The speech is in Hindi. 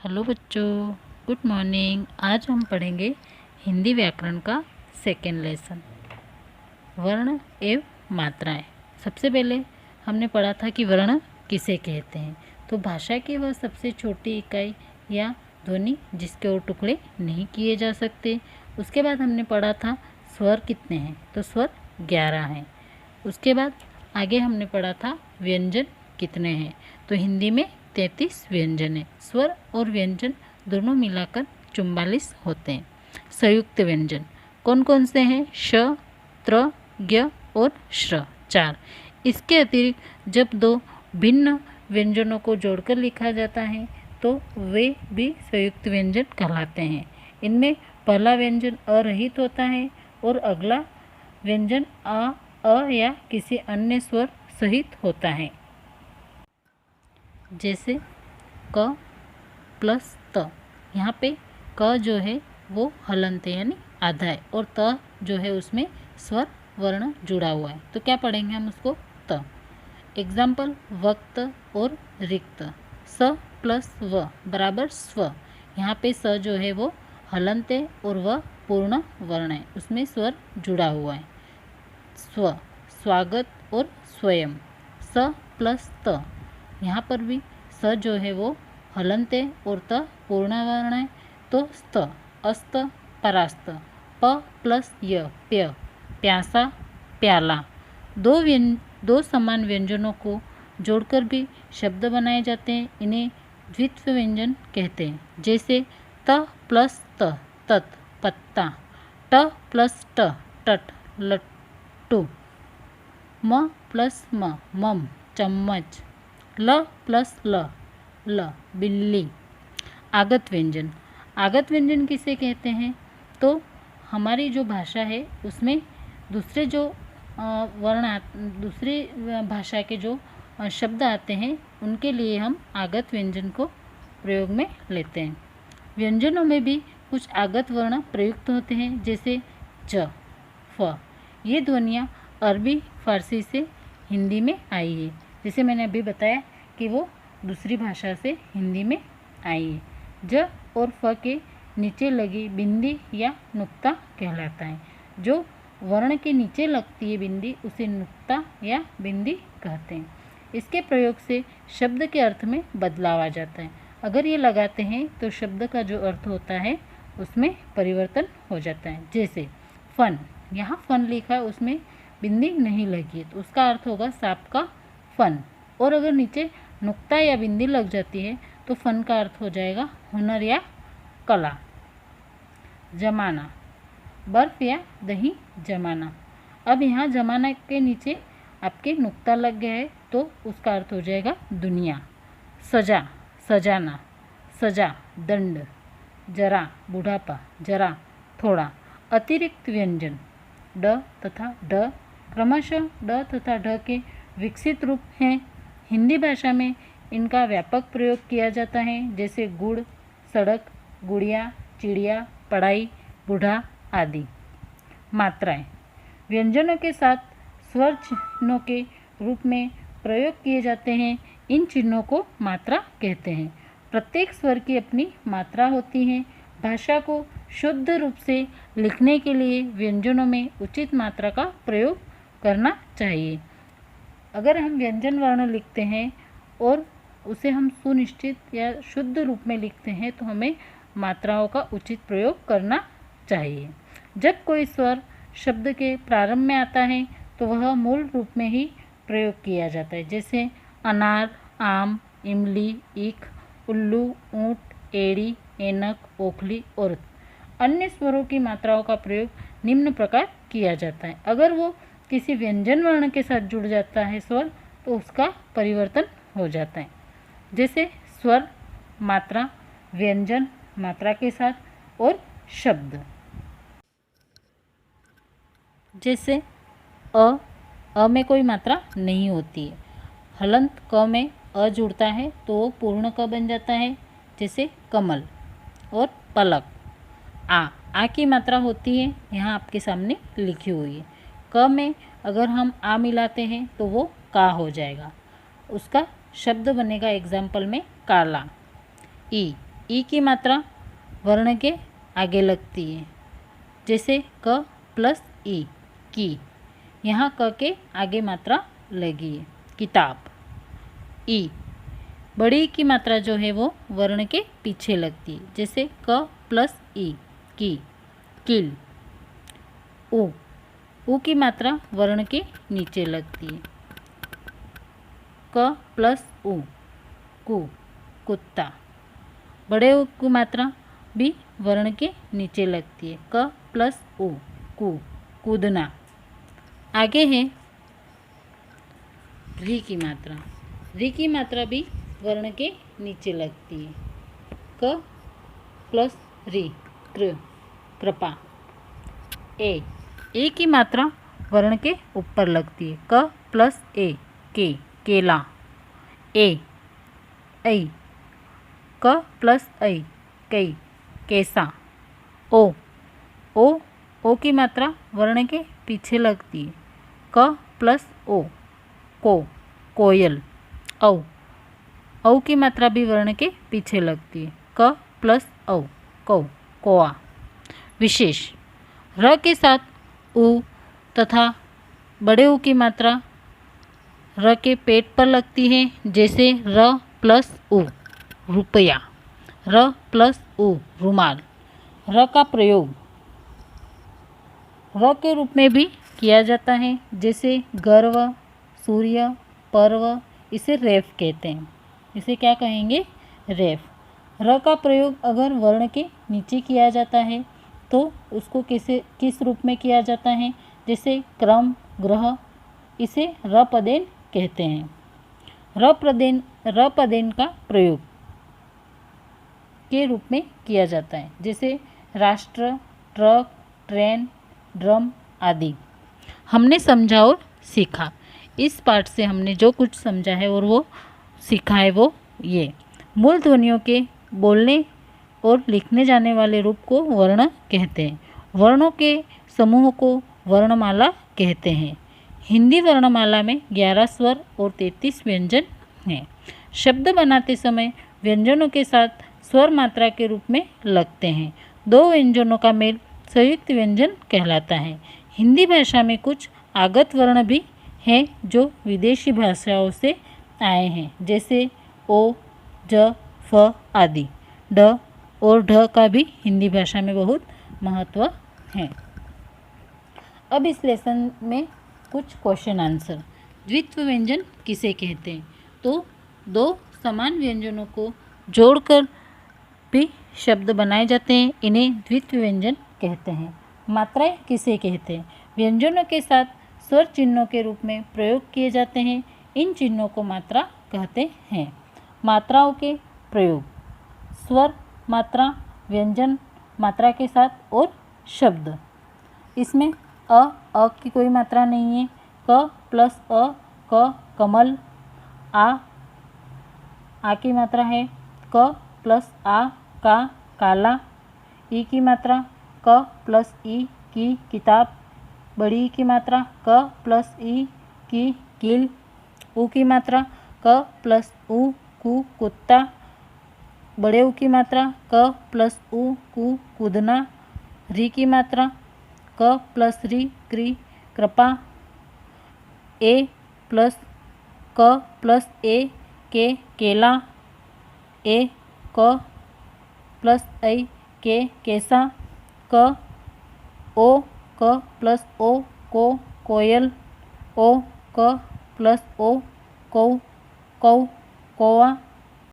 हेलो बच्चों, गुड मॉर्निंग। आज हम पढ़ेंगे हिंदी व्याकरण का सेकेंड लेसन, वर्ण एवं मात्राएं। सबसे पहले हमने पढ़ा था कि वर्ण किसे कहते हैं। तो भाषा की वह सबसे छोटी इकाई या ध्वनि जिसके और टुकड़े नहीं किए जा सकते। उसके बाद हमने पढ़ा था स्वर कितने हैं, तो स्वर 11 हैं। उसके बाद आगे हमने पढ़ा था व्यंजन कितने हैं, तो हिंदी में 33 व्यंजन है। स्वर और व्यंजन दोनों मिलाकर 44 होते हैं। संयुक्त व्यंजन कौन कौन से हैं? श, त्र, ज्ञ और श्र, 4। इसके अतिरिक्त जब दो भिन्न व्यंजनों को जोड़कर लिखा जाता है तो वे भी संयुक्त व्यंजन कहलाते हैं। इनमें पहला व्यंजन अरहित होता है और अगला व्यंजन अ या किसी अन्य स्वर सहित होता है। जैसे क प्लस त, यहाँ पे क जो है वो हलंत है यानी आधा है, और त जो है उसमें स्वर वर्ण जुड़ा हुआ है। तो क्या पढ़ेंगे हम उसको? त। एग्जाम्पल वक्त और रिक्त। स प्लस व बराबर स्व। यहाँ पे स जो है वो हलंत है और वह पूर्ण वर्ण है, उसमें स्वर जुड़ा हुआ है। स्व स्वागत और स्वयं। स प्लस त, यहाँ पर भी स जो है वो हलंत है और त पूर्ण वर्ण है, तो स्त अस्त परास्त। प प्लस य प्य प्यासा प्याला। दो समान व्यंजनों को जोड़कर भी शब्द बनाए जाते हैं, इन्हें द्वित्व व्यंजन कहते हैं। जैसे त प्लस त तत पत्ता, ट प्लस ट टट लट्टू, म प्लस म मम चम्मच, ल प्लस ल बिल्ली। आगत व्यंजन। आगत व्यंजन किसे कहते हैं? तो हमारी जो भाषा है उसमें दूसरे जो दूसरी भाषा के जो शब्द आते हैं उनके लिए हम आगत व्यंजन को प्रयोग में लेते हैं। व्यंजनों में भी कुछ आगत वर्ण प्रयुक्त होते हैं, जैसे ज, फ। ये ध्वनियाँ अरबी फारसी से हिंदी में आई है। जैसे मैंने अभी बताया कि वो दूसरी भाषा से हिंदी में आई है। ज और फ के नीचे लगी बिंदी या नुक्ता कहलाता है। जो वर्ण के नीचे लगती है बिंदी उसे नुक्ता या बिंदी कहते हैं। इसके प्रयोग से शब्द के अर्थ में बदलाव आ जाता है। अगर ये लगाते हैं तो शब्द का जो अर्थ होता है उसमें परिवर्तन हो जाता है। जैसे फन, यहाँ फन लिखा है उसमें बिंदी नहीं लगी है, तो उसका अर्थ होगा सांप का फन। और अगर नीचे नुक्ता या बिंदी लग जाती है तो फन का अर्थ हो जाएगा हुनर या कला। जमाना, बर्फ या दही जमाना। अब यहाँ जमाना के नीचे आपके नुक्ता लग गया है तो उसका अर्थ हो जाएगा दुनिया। सजा, सजाना, सजा दंड, जरा बुढ़ापा, जरा थोड़ा। अतिरिक्त व्यंजन ड तथा ढ क्रमशः ड तथा ढ के विकसित रूप हैं। हिंदी भाषा में इनका व्यापक प्रयोग किया जाता है, जैसे गुड़, सड़क, गुड़िया, चिड़िया, पढ़ाई, बूढ़ा आदि। मात्राएं व्यंजनों के साथ स्वर चिन्हों के रूप में प्रयोग किए जाते हैं। इन चिन्हों को मात्रा कहते हैं। प्रत्येक स्वर की अपनी मात्रा होती है। भाषा को शुद्ध रूप से लिखने के लिए व्यंजनों में उचित मात्रा का प्रयोग करना चाहिए। अगर हम व्यंजन वर्ण लिखते हैं और उसे हम सुनिश्चित या शुद्ध रूप में लिखते हैं तो हमें मात्राओं का उचित प्रयोग करना चाहिए। जब कोई स्वर शब्द के प्रारंभ में आता है तो वह मूल रूप में ही प्रयोग किया जाता है, जैसे अनार, आम, इमली, ईख, उल्लू, ऊँट, एड़ी, ऐनक, ओखली और अन्य स्वरों की मात्राओं का प्रयोग निम्न प्रकार किया जाता है। अगर वो किसी व्यंजन वर्ण के साथ जुड़ जाता है स्वर तो उसका परिवर्तन हो जाता है। जैसे स्वर, मात्रा, व्यंजन मात्रा के साथ और शब्द। जैसे अ में कोई मात्रा नहीं होती है। हलंत क में अ जुड़ता है तो वो पूर्ण क बन जाता है, जैसे कमल। और पलक। आ की मात्रा होती है, यहाँ आपके सामने लिखी हुई है। क में अगर हम आ मिलाते हैं तो वो का हो जाएगा, उसका शब्द बनेगा एग्जाम्पल में काला। ई ई की मात्रा वर्ण के आगे लगती है, जैसे क प्लस ई की, यहाँ क के आगे मात्रा लगी है। किताब। ई बड़ी ई की मात्रा जो है वो वर्ण के पीछे लगती है, जैसे क प्लस ई की, किल। ऊ की मात्रा वर्ण के नीचे लगती है, क प्लस ऊ कु, कुत्ता। बड़े ऊ की मात्रा भी वर्ण के नीचे लगती है, क प्लस ऊ कु, कूदना। आगे है री की मात्रा। री की मात्रा भी वर्ण के नीचे लगती है, क प्लस री, कृ, कृपा। ए की मात्रा वर्ण के ऊपर लगती है, क प्लस ए, के, केला। ऐ क प्लस ऐ, कई, कैसा। ओ की मात्रा वर्ण के पीछे लगती है, क प्लस ओ, को, कोयल। औ की मात्रा भी वर्ण के पीछे लगती है, क प्लस औ, कौ, कोआ। विशेष। र के साथ ऊ तथा बड़े ऊ की मात्रा र के पेट पर लगती है, जैसे र प्लस ऊ, रुपया। र प्लस ऊ, रुमाल। र का प्रयोग र के रूप में भी किया जाता है, जैसे गर्व, सूर्य, पर्व। इसे रेफ कहते हैं। इसे क्या कहेंगे? रेफ। र का प्रयोग अगर वर्ण के नीचे किया जाता है तो उसको किस रूप में किया जाता है? जैसे क्रम, ग्रह। इसे रपदेन कहते हैं। रपदेन का प्रयोग के रूप में किया जाता है, जैसे राष्ट्र, ट्रक, ट्रेन, ड्रम आदि। हमने समझा और सीखा। इस पाठ से हमने जो कुछ समझा है और वो सीखा है वो ये। मूल ध्वनियों के बोलने और लिखने जाने वाले रूप को वर्ण कहते हैं। वर्णों के समूह को वर्णमाला कहते हैं। हिंदी वर्णमाला में 11 स्वर और 33 व्यंजन हैं। शब्द बनाते समय व्यंजनों के साथ स्वर मात्रा के रूप में लगते हैं। दो व्यंजनों का मेल संयुक्त व्यंजन कहलाता है। हिंदी भाषा में कुछ आगत वर्ण भी हैं जो विदेशी भाषाओं से आए हैं, जैसे ओ, ज, फ आदि। ड और ढ का भी हिंदी भाषा में बहुत महत्व है। अब इस लेसन में कुछ क्वेश्चन आंसर। द्वित्व व्यंजन किसे कहते हैं? तो दो समान व्यंजनों को जोड़कर भी शब्द बनाए जाते हैं, इन्हें द्वित्व व्यंजन कहते हैं। मात्राएं किसे कहते हैं? व्यंजनों के साथ स्वर चिन्हों के रूप में प्रयोग किए जाते हैं, इन चिन्हों को मात्रा कहते हैं। मात्राओं के प्रयोग: स्वर, मात्रा, व्यंजन, मात्रा के साथ और शब्द। इसमें अ की कोई मात्रा नहीं है। क प्लस अ, क, कमल। आ की मात्रा है। क प्लस आ, का, काला। ई की मात्रा क प्लस ई, की, किताब। बड़ी ई की मात्रा क प्लस ई, की, कील। ऊ की मात्रा क प्लस ऊ, कु, कुत्ता। बड़े ऊ की मात्रा क प्लस ऊ, कु, कूदना। री की मात्रा क प्लस री, क्री, कृपा। ए प्लस क प्लस ए, के, केला। ए क प्लस ऐ, के, कैसा। क प्लस ओ, को, कोयल। ओ क प्लस ओ, कौ, कौ, कौवा।